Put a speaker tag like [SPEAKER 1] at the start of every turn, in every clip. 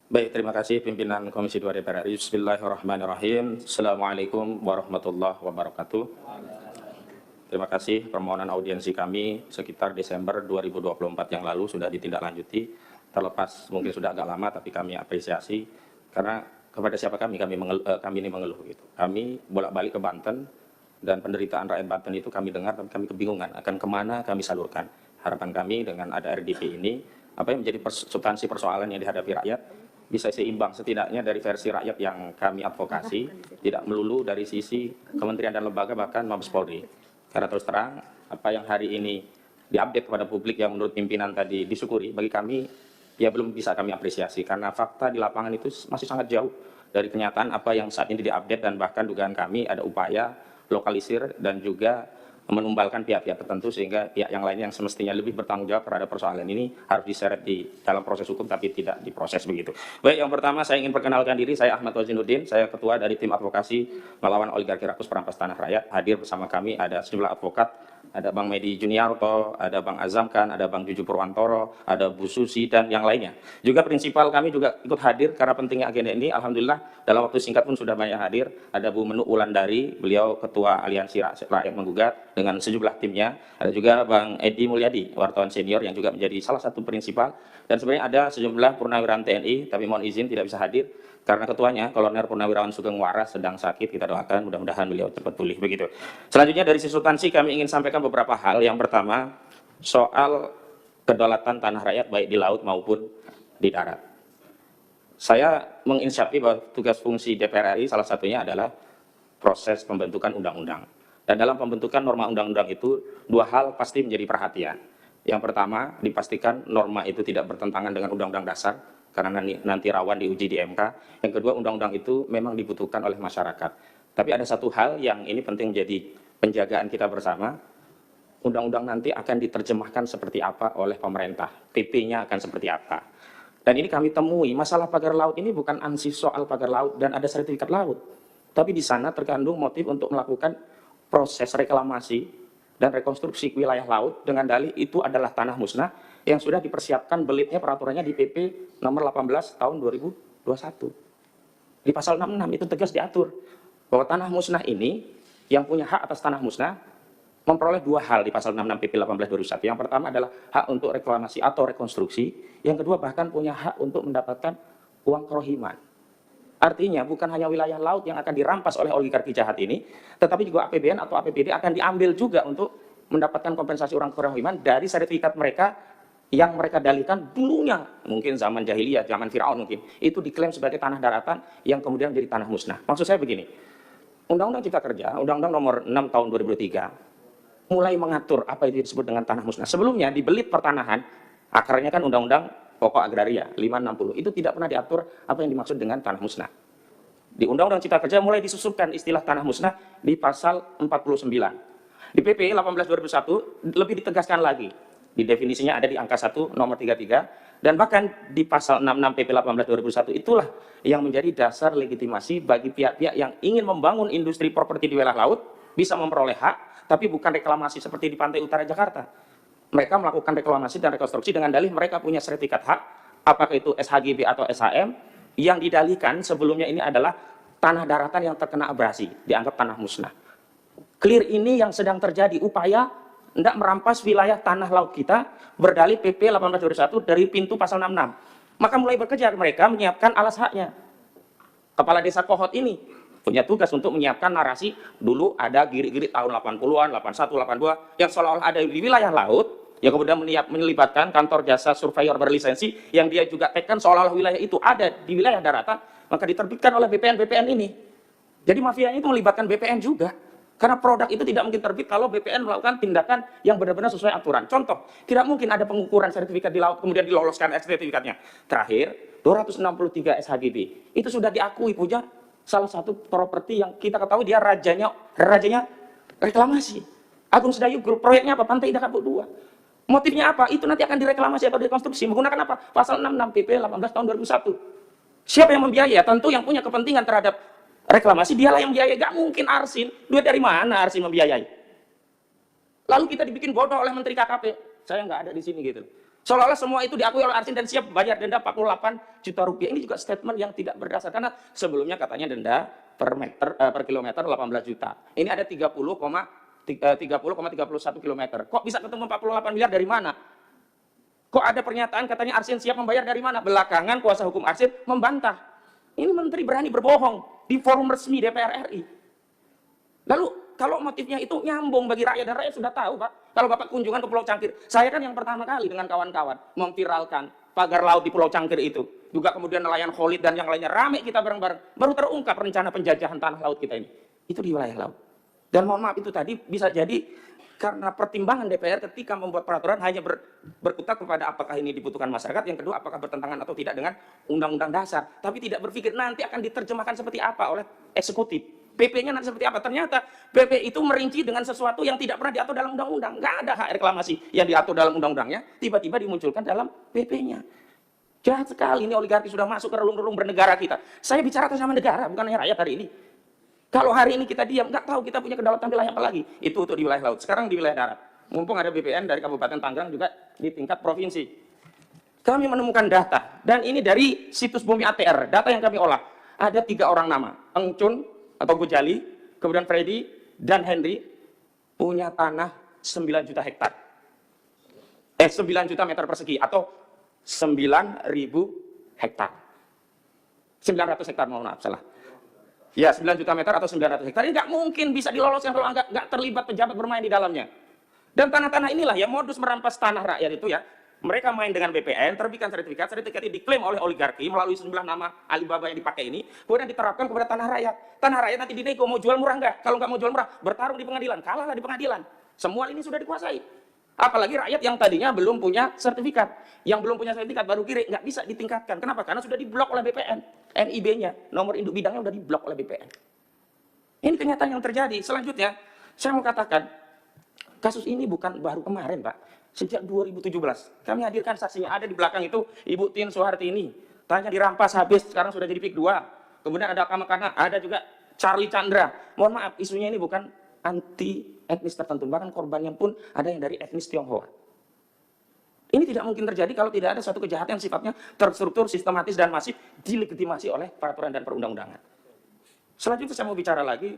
[SPEAKER 1] Baik, terima kasih pimpinan Komisi 2 DPR RI. Bismillahirrahmanirrahim. Assalamualaikum warahmatullahi wabarakatuh. Terima kasih permohonan audiensi kami sekitar Desember 2024 yang lalu sudah ditindaklanjuti. Terlepas mungkin sudah agak lama, tapi kami apresiasi karena kepada siapa kami ini mengeluh gitu. Kami bolak-balik ke Banten dan penderitaan rakyat Banten itu kami dengar, tapi kami kebingungan akan kemana kami salurkan. Harapan kami dengan ada RDP ini, apa yang menjadi substansi persoalan yang dihadapi rakyat bisa seimbang setidaknya dari versi rakyat yang kami advokasi, tidak melulu dari sisi kementerian dan lembaga bahkan Mabes Polri. Karena terus terang apa yang hari ini diupdate kepada publik yang menurut pimpinan tadi disyukuri, bagi kami ya belum bisa kami apresiasi karena fakta di lapangan itu masih sangat jauh dari kenyataan apa yang saat ini diupdate, dan bahkan dugaan kami ada upaya lokalisir dan juga menumbalkan pihak-pihak tertentu sehingga pihak yang lainnya yang semestinya lebih bertanggung jawab terhadap persoalan ini harus diseret di dalam proses hukum tapi tidak diproses begitu. Baik, yang pertama saya ingin perkenalkan diri, saya Ahmad Wazinuddin, saya ketua dari tim advokasi melawan oligarki rakus perampas tanah rakyat. Hadir bersama kami ada sejumlah advokat, ada Bang Medi Juniarto, ada Bang Azamkan, ada Bang Juju Purwantoro, ada Bu Susi dan yang lainnya. Juga prinsipal kami juga ikut hadir karena pentingnya agenda ini. Alhamdulillah dalam waktu singkat pun sudah banyak hadir. Ada Bu Menu Wulandari, beliau ketua Aliansi Rakyat Menggugat dengan sejumlah timnya. Ada juga Bang Edi Mulyadi, wartawan senior yang juga menjadi salah satu prinsipal. Dan sebenarnya ada sejumlah purnawirawan TNI, tapi mohon izin tidak bisa hadir karena ketuanya Kolonel Purnawirawan Sugeng Waras sedang sakit. Kita doakan mudah-mudahan beliau cepat pulih begitu. Selanjutnya dari sisi substansi kami ingin sampaikan beberapa hal. Yang pertama soal kedaulatan tanah rakyat baik di laut maupun di darat. Saya menginisiatif bahwa tugas fungsi DPR RI salah satunya adalah proses pembentukan undang-undang. Dan dalam pembentukan norma undang-undang itu dua hal pasti menjadi perhatian. Yang pertama, dipastikan norma itu tidak bertentangan dengan undang-undang dasar karena nanti rawan diuji di MK. Yang kedua, undang-undang itu memang dibutuhkan oleh masyarakat. Tapi ada satu hal yang ini penting menjadi penjagaan kita bersama. Undang-undang nanti akan diterjemahkan seperti apa oleh pemerintah, PP-nya akan seperti apa. Dan ini kami temui, masalah pagar laut ini bukan ansih soal pagar laut dan ada sertifikat laut. Tapi di sana terkandung motif untuk melakukan proses reklamasi dan rekonstruksi wilayah laut dengan dalih itu adalah tanah musnah yang sudah dipersiapkan belitnya peraturannya di PP nomor 18 tahun 2021. Di pasal 66 itu tegas diatur bahwa tanah musnah ini yang punya hak atas tanah musnah memperoleh dua hal di pasal 66 PP 18 2001. Yang pertama adalah hak untuk reklamasi atau rekonstruksi, yang kedua bahkan punya hak untuk mendapatkan uang kerohiman. Artinya bukan hanya wilayah laut yang akan dirampas oleh oligarki jahat ini, tetapi juga APBN atau APBD akan diambil juga untuk mendapatkan kompensasi uang kerohiman dari sertifikat mereka yang mereka dalihkan dulunya, mungkin zaman jahiliyah, zaman Firaun mungkin, itu diklaim sebagai tanah daratan yang kemudian menjadi tanah musnah. Maksud saya begini, Undang-Undang Cipta Kerja, Undang-Undang nomor 6 tahun 2003, mulai mengatur apa itu disebut dengan tanah musnah. Sebelumnya di belit pertanahan, akarnya kan Undang-Undang Pokok Agraria 560, itu tidak pernah diatur apa yang dimaksud dengan tanah musnah. Di Undang-Undang Cipta Kerja mulai disusupkan istilah tanah musnah di pasal 49. Di PP 18 2001 lebih ditegaskan lagi. Di definisinya ada di angka 1 nomor 33, dan bahkan di pasal 66 PP 18 2001 itulah yang menjadi dasar legitimasi bagi pihak-pihak yang ingin membangun industri properti di wilayah laut bisa memperoleh hak, tapi bukan reklamasi seperti di pantai utara Jakarta. Mereka melakukan reklamasi dan rekonstruksi dengan dalih mereka punya sertifikat hak, apakah itu SHGB atau SHM, yang didalihkan sebelumnya ini adalah tanah daratan yang terkena abrasi, dianggap tanah musnah. Clear ini yang sedang terjadi, upaya tidak merampas wilayah tanah laut kita, berdalih PP 18 2001 dari pintu pasal 66. Maka mulai bekerja mereka menyiapkan alas haknya. Kepala Desa Kohot ini punya tugas untuk menyiapkan narasi. Dulu ada girik-girik tahun 80-an, 81, 82 yang seolah-olah ada di wilayah laut, yang kemudian melibatkan kantor jasa surveyor berlisensi yang dia juga tekan seolah-olah wilayah itu ada di wilayah daratan, maka diterbitkan oleh BPN ini. Jadi mafianya itu melibatkan BPN juga. Karena produk itu tidak mungkin terbit kalau BPN melakukan tindakan yang benar-benar sesuai aturan. Contoh, tidak mungkin ada pengukuran sertifikat di laut kemudian diloloskan sertifikatnya. Terakhir, 263 SHGB. Itu sudah diakui punya salah satu properti yang kita ketahui dia rajanya reklamasi. Agung Sedayu Group, proyeknya apa? Pantai Indah Kapuk 2. Motifnya apa? Itu nanti akan direklamasi atau direkonstruksi. Menggunakan apa? Pasal 66 PP 18 tahun 2001. Siapa yang membiayai? Tentu yang punya kepentingan terhadap reklamasi, dialah yang membiayai. Gak mungkin Arsin. Duit dari mana Arsin membiayai? Lalu kita dibikin bodoh oleh Menteri KKP. Saya nggak ada di sini gitu.
[SPEAKER 2] Seolah-olah semua itu diakui oleh Arsin dan siap bayar denda 48 juta rupiah. Ini juga statement yang tidak berdasar. Karena sebelumnya katanya denda per kilometer 18 juta. Ini ada 30,31 kilometer. Kok bisa ketemu 48 miliar dari mana? Kok ada pernyataan katanya Arsin siap membayar dari mana? Belakangan kuasa hukum Arsin membantah. Ini menteri berani berbohong di forum resmi DPR RI. Lalu kalau motifnya itu nyambung bagi rakyat, dan rakyat sudah tahu, Pak. Kalau Bapak kunjungan ke Pulau Cangkir, saya kan yang pertama kali dengan kawan-kawan memviralkan pagar laut di Pulau Cangkir itu. Juga kemudian nelayan Khalid dan yang lainnya, rame kita bareng-bareng. Baru terungkap rencana penjajahan tanah laut kita ini. Itu di wilayah laut. Dan mohon maaf, itu tadi bisa jadi karena pertimbangan DPR ketika membuat peraturan hanya berkutat kepada apakah ini dibutuhkan masyarakat, yang kedua apakah bertentangan atau tidak dengan undang-undang dasar, tapi tidak berpikir nanti akan diterjemahkan seperti apa oleh eksekutif. PP-nya nanti seperti apa? Ternyata PP itu merinci dengan sesuatu yang tidak pernah diatur dalam undang-undang. Nggak ada hak reklamasi yang diatur dalam undang-undangnya, tiba-tiba dimunculkan dalam PP-nya. Jahat sekali, ini oligarki sudah masuk ke relung-relung bernegara kita. Saya bicara atas nama negara, bukan hanya rakyat hari ini. Kalau hari ini kita diam, nggak tahu kita punya kedaulatan wilayah apa lagi. Itu untuk di wilayah laut. Sekarang di wilayah darat. Mumpung ada BPN dari Kabupaten Tangerang juga di tingkat provinsi. Kami menemukan data, dan ini dari situs Bumi ATR, data yang kami olah. Ada 3 orang nama, Engcun atau Gojali, kemudian Freddy dan Henry, punya tanah 9 juta hektar. 9 juta meter persegi, atau 9.000 hektar. 900 hektar, mohon maaf, salah. Ya, 9 juta meter atau 900 hektar. Ini nggak mungkin bisa diloloskan kalau nggak terlibat pejabat bermain di dalamnya. Dan tanah-tanah inilah ya modus merampas tanah rakyat itu ya. Mereka main dengan BPN, terbitkan sertifikat ini diklaim oleh oligarki melalui sejumlah nama Alibaba yang dipakai ini, kemudian diterapkan kepada tanah rakyat. Tanah rakyat nanti dinego, mau jual murah nggak? Kalau nggak mau jual murah, bertarung di pengadilan, kalahlah di pengadilan. Semua ini sudah dikuasai. Apalagi rakyat yang tadinya belum punya sertifikat. Yang belum punya sertifikat baru kiri, nggak bisa ditingkatkan. Kenapa? Karena sudah diblok oleh BPN. NIB-nya, nomor induk bidangnya sudah diblok oleh BPN. Ini kenyataan yang terjadi. Selanjutnya, saya mau katakan, kasus ini bukan baru kemarin, Pak. Sejak 2017, kami hadirkan saksinya, ada di belakang itu Ibu Tin Soehartini. Tanya dirampas habis, sekarang sudah jadi PIK 2. Kemudian ada Kamakana, ada juga Charlie Chandra. Mohon maaf, isunya ini bukan anti etnis tertentu, bahkan korbannya pun ada yang dari etnis Tionghoa. Ini tidak mungkin terjadi kalau tidak ada suatu kejahatan yang sifatnya terstruktur, sistematis, dan masif dilegitimasi oleh peraturan dan perundang-undangan. Selanjutnya saya mau bicara lagi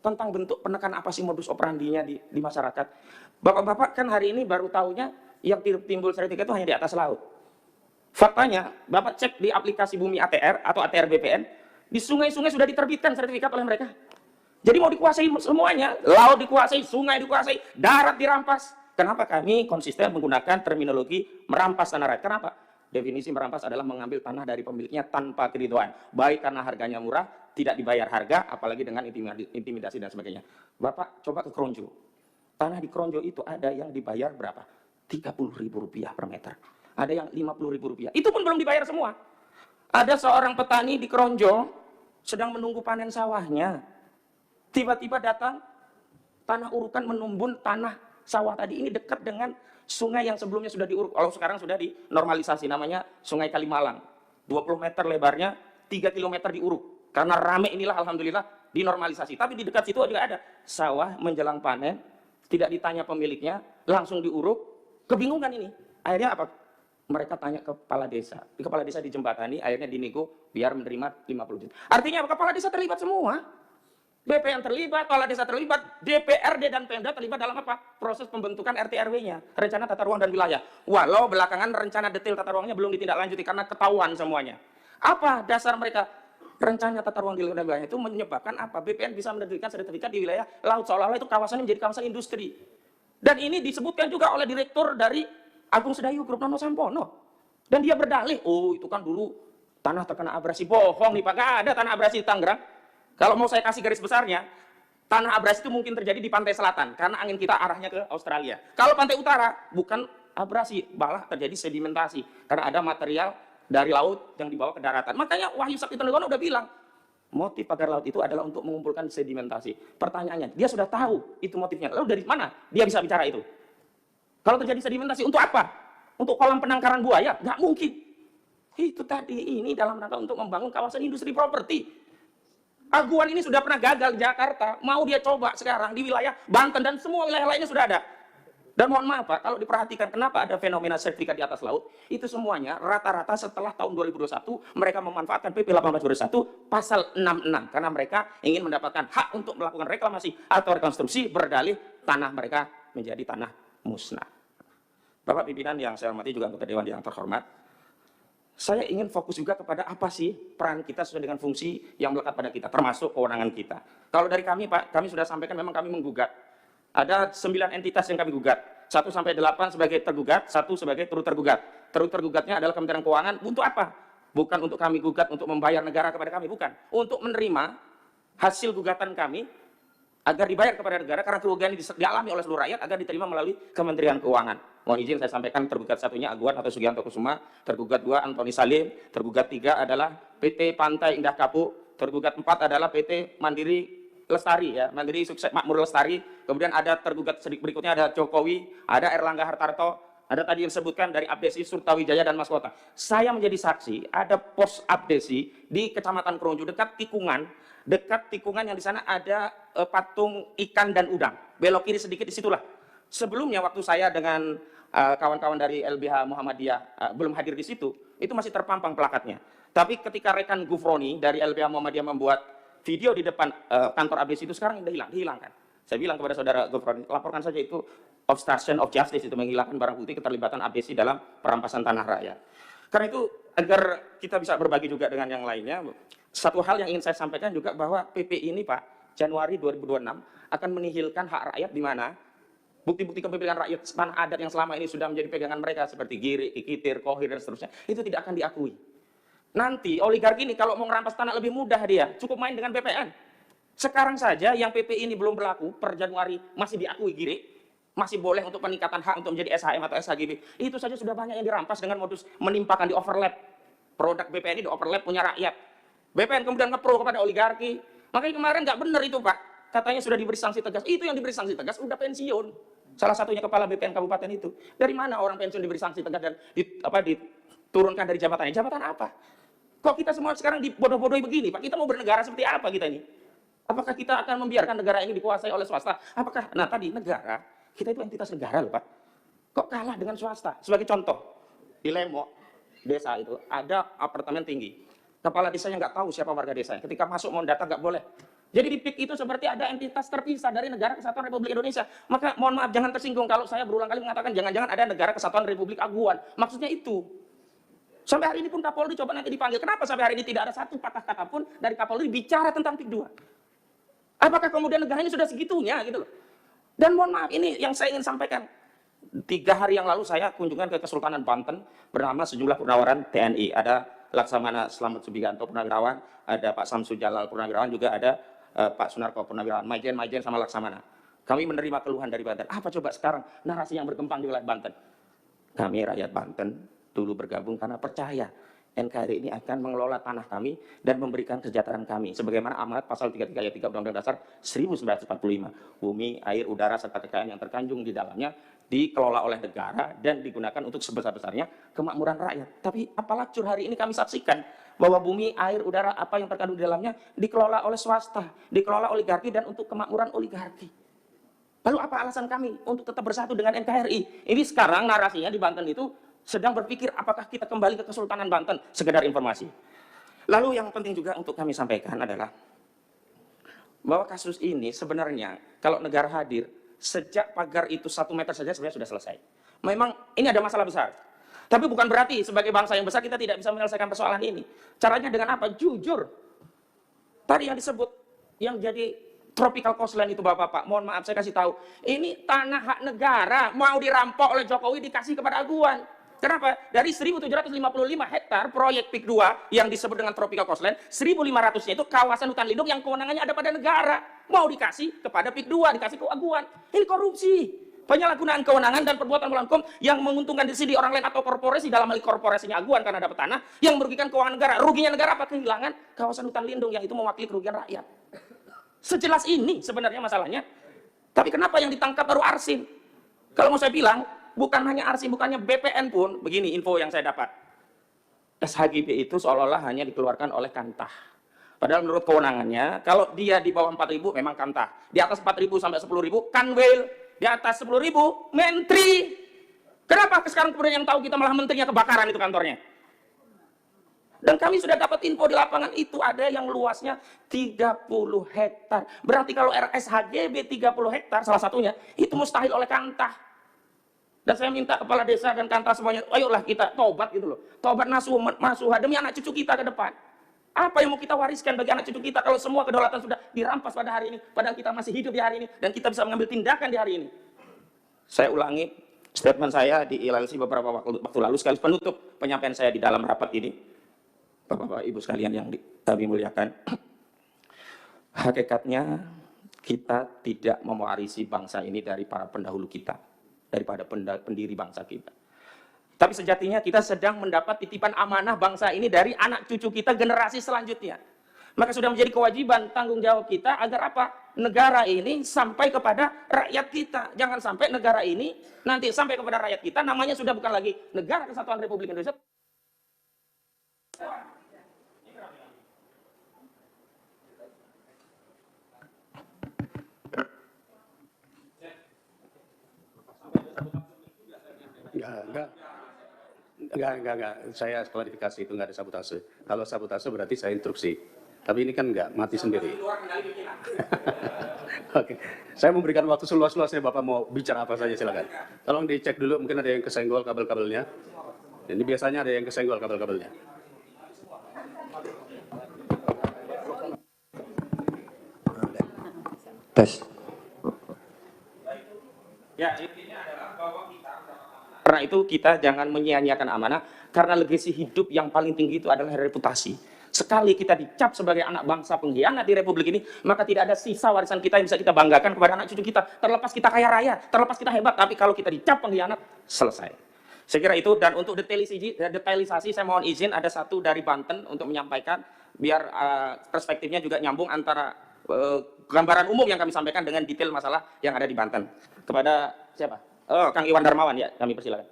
[SPEAKER 2] tentang bentuk penekan apa sih modus operandinya di masyarakat. Bapak-bapak kan hari ini baru tahunya yang timbul sertifikat itu hanya di atas laut. Faktanya, Bapak cek di aplikasi Bumi ATR atau ATR BPN, di sungai-sungai sudah diterbitkan sertifikat oleh mereka. Jadi mau dikuasai semuanya, laut dikuasai, sungai dikuasai, darat dirampas. Kenapa kami konsisten menggunakan terminologi merampas tanah rakyat? Kenapa? Definisi merampas adalah mengambil tanah dari pemiliknya tanpa keridhaan. Baik karena harganya murah, tidak dibayar harga, apalagi dengan intimidasi dan sebagainya. Bapak coba ke Kronjo. Tanah di Kronjo itu ada yang dibayar berapa? Rp30.000 per meter. Ada yang Rp50.000. Itu pun belum dibayar semua. Ada seorang petani di Kronjo sedang menunggu panen sawahnya. Tiba-tiba datang tanah urukan menumbun tanah sawah tadi ini dekat dengan sungai yang sebelumnya sudah diuruk. Kalau sekarang sudah dinormalisasi, namanya Sungai Kalimalang. 20 meter lebarnya, 3 km diuruk. Karena rame inilah alhamdulillah dinormalisasi. Tapi di dekat situ juga ada sawah menjelang panen, tidak ditanya pemiliknya, langsung diuruk. Kebingungan ini. Akhirnya apa? Mereka tanya ke kepala desa. Di kepala desa dijembatani, akhirnya dinego biar menerima 50 juta. Artinya apa? Kepala desa terlibat semua. BPN terlibat, kepala desa terlibat, DPRD dan Pemda terlibat dalam apa? Proses pembentukan RT/RW-nya, rencana tata ruang dan wilayah. Walau belakangan rencana detail tata ruangnya belum ditindaklanjuti karena ketahuan semuanya. Apa dasar mereka? Rencana tata ruang di wilayah itu menyebabkan apa? BPN bisa menerbitkan sertifikat di wilayah laut, seolah-olah itu kawasan menjadi kawasan industri. Dan ini disebutkan juga oleh direktur dari Agung Sedayu Group, Nono Sampono. Dan dia berdalih, oh itu kan dulu tanah terkena abrasi. Bohong nih Pak, nggak ada tanah abrasi di Tangerang. Kalau mau saya kasih garis besarnya, tanah abrasi itu mungkin terjadi di pantai selatan, karena angin kita arahnya ke Australia. Kalau pantai utara, bukan abrasi, malah terjadi sedimentasi, karena ada material dari laut yang dibawa ke daratan. Makanya Wahyu Sakti Tenggono udah bilang, motif pagar laut itu adalah untuk mengumpulkan sedimentasi. Pertanyaannya, dia sudah tahu itu motifnya. Lalu dari mana dia bisa bicara itu? Kalau terjadi sedimentasi, untuk apa? Untuk kolam penangkaran buaya? Nggak mungkin. Itu tadi, ini dalam rangka untuk membangun kawasan industri properti. Aguan ini sudah pernah gagal di Jakarta, mau dia coba sekarang di wilayah Banten dan semua wilayah lainnya sudah ada. Dan mohon maaf Pak, kalau diperhatikan kenapa ada fenomena sertifikat di atas laut, itu semuanya rata-rata setelah tahun 2021 mereka memanfaatkan PP 18 2021 pasal 66 karena mereka ingin mendapatkan hak untuk melakukan reklamasi atau rekonstruksi berdalih tanah mereka menjadi tanah musnah. Bapak pimpinan yang saya hormati juga anggota dewan yang terhormat, saya ingin fokus juga kepada apa sih peran kita sesuai dengan fungsi yang melekat pada kita, termasuk kewenangan kita. Kalau dari kami Pak, kami sudah sampaikan memang kami menggugat. Ada 9 entitas yang kami gugat. 1 sampai 8 sebagai tergugat, 1 sebagai turut tergugat. Turut tergugatnya adalah Kementerian Keuangan. Untuk apa? Bukan untuk kami gugat untuk membayar negara kepada kami, bukan. Untuk menerima hasil gugatan kami agar dibayar kepada negara karena kerugian dialami oleh seluruh rakyat agar diterima melalui Kementerian Keuangan. Mohon izin saya sampaikan tergugat satunya Aguan atau Sugianto Kusuma, tergugat 2 Antoni Salim, tergugat 3 adalah PT Pantai Indah Kapuk, tergugat 4 adalah PT Mandiri Lestari ya, Mandiri Sukses Makmur Lestari. Kemudian ada tergugat berikutnya ada Jokowi, ada Erlangga Hartarto, ada tadi yang disebutkan dari Abdesi, Surtawijaya dan Mas Kota. Saya menjadi saksi ada pos Abdesi di Kecamatan Kronju dekat tikungan yang di sana ada patung ikan dan udang. Belok kiri sedikit disitulah. Sebelumnya waktu saya dengan kawan-kawan dari LBH Muhammadiyah belum hadir di situ, itu masih terpampang plakatnya. Tapi ketika rekan Gufroni dari LBH Muhammadiyah membuat video di depan kantor Abdesi itu sekarang sudah dihilangkan. Saya bilang kepada saudara Gufroni, laporkan saja itu obstruction of justice, itu menghilangkan barang bukti keterlibatan Abdesi dalam perampasan tanah rakyat. Karena itu agar kita bisa berbagi juga dengan yang lainnya, satu hal yang ingin saya sampaikan juga bahwa PP ini Pak, Januari 2026 akan menihilkan hak rakyat di mana bukti-bukti kepemilikan rakyat tanah adat yang selama ini sudah menjadi pegangan mereka seperti Giri, Kikitir, Kohir dan seterusnya, itu tidak akan diakui. Nanti oligarki ini kalau mau merampas tanah lebih mudah dia, cukup main dengan BPN. Sekarang saja yang PP ini belum berlaku, per Januari masih diakui Giri, masih boleh untuk peningkatan hak untuk menjadi SHM atau SHGB. Itu saja sudah banyak yang dirampas dengan modus menimpakan di overlap. Produk BPN ini di overlap punya rakyat. BPN kemudian ngepro kepada oligarki. Makanya kemarin nggak benar itu Pak. Katanya sudah diberi sanksi tegas. Itu yang diberi sanksi tegas udah pensiun. Salah satunya kepala BPN kabupaten itu. Dari mana orang pensiun diberi sanksi tegas dan diturunkan dari jabatannya? Jabatan apa? Kok kita semua sekarang dibodoh-bodohi begini, Pak? Kita mau bernegara seperti apa kita ini? Apakah kita akan membiarkan negara ini dikuasai oleh swasta? Apakah, nah tadi negara, kita itu entitas negara loh Pak. Kok kalah dengan swasta? Sebagai contoh, di Lemok, desa itu, ada apartemen tinggi. Kepala desanya nggak tahu siapa warga desanya. Ketika masuk mau data nggak boleh. Jadi di PIK itu seperti ada entitas terpisah dari Negara Kesatuan Republik Indonesia. Maka mohon maaf, jangan tersinggung kalau saya berulang kali mengatakan jangan-jangan ada Negara Kesatuan Republik Aguan. Maksudnya itu. Sampai hari ini pun Kapolri coba nanti dipanggil. Kenapa sampai hari ini tidak ada satu patah kata pun dari Kapolri bicara tentang PIK 2? Apakah kemudian negara ini sudah segitunya gitu loh? Dan mohon maaf, ini yang saya ingin sampaikan. 3 hari yang lalu saya kunjungan ke Kesultanan Banten bersama sejumlah purnawiran TNI. Ada Laksamana Slamet Subianto Purnawirawan, ada Pak Samsu Jalal Purnawirawan, juga ada Pak Sunarko Purnawirawan, Majen sama Laksamana. Kami menerima keluhan dari Banten. Apa coba sekarang narasi yang berkembang di wilayah Banten? Kami rakyat Banten dulu bergabung karena percaya NKRI ini akan mengelola tanah kami dan memberikan kesejahteraan kami. Sebagaimana amanat pasal 33 ayat 3 Undang-Undang Dasar 1945. Bumi, air, udara, serta kekayaan yang terkandung di dalamnya dikelola oleh negara dan digunakan untuk sebesar-besarnya kemakmuran rakyat. Tapi apalacur hari ini kami saksikan bahwa bumi, air, udara, apa yang terkandung di dalamnya dikelola oleh swasta, dikelola oligarki dan untuk kemakmuran oligarki. Lalu apa alasan kami untuk tetap bersatu dengan NKRI? Ini sekarang narasinya di Banten itu sedang berpikir apakah kita kembali ke Kesultanan Banten, sekedar informasi. Lalu yang penting juga untuk kami sampaikan adalah bahwa kasus ini sebenarnya kalau negara hadir, sejak pagar itu 1 meter saja sebenarnya sudah selesai. Memang ini ada masalah besar. Tapi bukan berarti sebagai bangsa yang besar kita tidak bisa menyelesaikan persoalan ini. Caranya dengan apa? Jujur. Tadi yang disebut, yang jadi tropical coastline itu Bapak-Bapak, mohon maaf saya kasih tahu. Ini tanah hak negara, mau dirampok oleh Jokowi dikasih kepada Aguan. Kenapa? Dari 1.755 hektar proyek PIK 2 yang disebut dengan tropical coastline, 1.500-nya itu kawasan hutan lindung yang kewenangannya ada pada negara. Mau dikasih kepada PIK 2, dikasih ke Aguan. Ini korupsi. Penyalahgunaan kewenangan dan perbuatan melawan hukum yang menguntungkan diri orang lain atau korporasi, dalam hal korporasinya Aguan karena dapat tanah, yang merugikan keuangan negara. Ruginya negara apa? Kehilangan kawasan hutan lindung yang itu mewakili kerugian rakyat. Sejelas ini sebenarnya masalahnya. Tapi kenapa yang ditangkap baru Arsim? Kalau mau saya bilang, bukan hanya Arsim, bukannya BPN pun, begini info yang saya dapat. SHGB itu seolah-olah hanya dikeluarkan oleh Kantah. Padahal menurut kewenangannya, kalau dia di bawah 4.000 memang Kantah. Di atas 4.000 sampai 10.000 Kanwil. di atas 10.000 menteri. Kenapa sekarang kemudian yang tahu kita malah menterinya kebakaran itu kantornya? Dan kami sudah dapat info di lapangan itu ada yang luasnya 30 hektar. Berarti kalau RSHGB 30 hektar salah satunya itu mustahil oleh Kantah. Dan saya minta kepala desa dan Kantah semuanya, ayolah kita tobat gitu loh. Tobat nasuha demi anak cucu kita ke depan. Apa yang mau kita wariskan bagi anak cucu kita kalau semua kedaulatan sudah dirampas pada hari ini, padahal kita masih hidup di hari ini dan kita bisa mengambil tindakan di hari ini. Saya ulangi statement saya di ILC beberapa waktu lalu sekaligus penutup penyampaian saya di dalam rapat ini. Bapak-bapak Ibu sekalian yang kami muliakan, hakikatnya kita tidak mewarisi bangsa ini dari para pendahulu kita, daripada pendiri bangsa kita. Tapi sejatinya kita sedang mendapat titipan amanah bangsa ini dari anak cucu kita generasi selanjutnya. Maka sudah menjadi kewajiban tanggung jawab kita agar apa? Negara ini sampai kepada rakyat kita. Jangan sampai negara ini nanti sampai kepada rakyat kita namanya sudah bukan lagi Negara Kesatuan Republik Indonesia.
[SPEAKER 3] Enggak. Saya klarifikasi itu enggak ada sabotase. Kalau sabotase berarti saya instruksi. Tapi ini kan enggak, mati sendiri. Oke. Saya memberikan waktu seluas-luasnya, Bapak mau bicara apa saja silakan. Tolong dicek dulu, mungkin ada yang kesenggol kabel-kabelnya. Ini biasanya ada yang kesenggol kabel-kabelnya.
[SPEAKER 2] Tes. Ya, intinya adalah bahwa karena itu kita jangan menyia-nyiakan amanah, karena legasi hidup yang paling tinggi itu adalah reputasi. Sekali kita dicap sebagai anak bangsa pengkhianat di Republik ini, maka tidak ada sisa warisan kita yang bisa kita banggakan kepada anak cucu kita. Terlepas kita kaya raya, terlepas kita hebat, tapi kalau kita dicap pengkhianat, selesai. Saya kira itu, dan untuk detailisasi saya mohon izin ada satu dari Banten untuk menyampaikan, biar perspektifnya juga nyambung antara gambaran umum yang kami sampaikan dengan detail masalah yang ada di Banten. Kepada siapa? Oh, Kang Iwan Darmawan ya, kami persilakan.